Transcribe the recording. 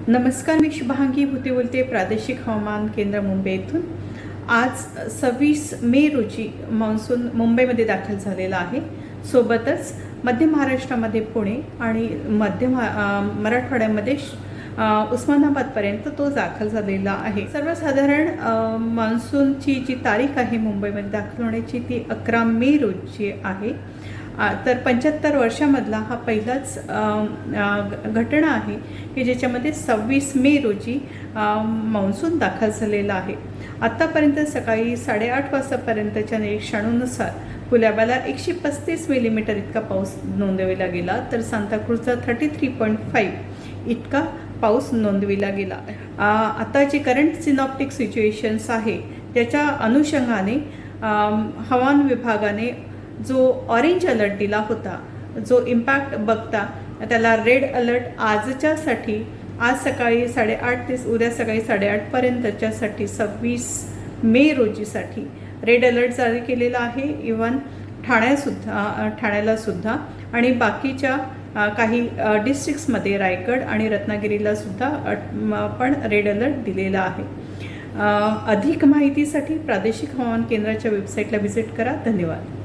नमस्कार, मी शुभांगी भुते बोलते प्रादेशिक हवामान केंद्र मुंबई येथून। आज 26 मे रोजी मान्सून मुंबईमध्ये दाखल झालेला आहे। सोबतच मध्य महाराष्ट्रामध्ये पुणे आणि मध्य मराठवाड्यामध्ये उस्मानाबादपर्यंत तो दाखल झालेला आहे। सर्वसाधारण मान्सूनची जी तारीख आहे मुंबईमध्ये दाखल होण्याची ती 11 मे रोजी आहे। तर 75 वर्षामधला हा पहिलाच घटना आहे की ज्याच्यामध्ये 26 मे रोजी मान्सून दाखल झालेला आहे। आत्तापर्यंत सकाळी 8:30 वाजतापर्यंतच्या निरीक्षणानुसार कुलाब्याला 135 मिलीमीटर इतका पाऊस नोंदविला गेला, तर सांताक्रूजचा 33.5 इतका पाऊस नोंदविला गेला। आता जे करंट सिनॉप्टिक सिच्युएशन्स आहे त्याच्या अनुषंगाने हवामान विभागाने जो ऑरेंज अलर्ट दिला होता, जो इम्पॅक्ट बघता त्याला रेड अलर्ट आजच्यासाठी आज सकाळी 8:30 ते उद्या सकाळी 8:30 पर्यंतच्यासाठी 26 मे रोजीसाठी रेड अलर्ट जारी केलेला आहे। इवन ठाण्याला सुद्धा आणि बाकीच्या काही डिस्ट्रिक्ट्समध्ये रायगड आणि रत्नागिरीला सुद्धा पण रेड अलर्ट दिलेला आहे। अधिक माहितीसाठी प्रादेशिक हवामान केंद्राच्या वेबसाईटला व्हिजिट करा। धन्यवाद।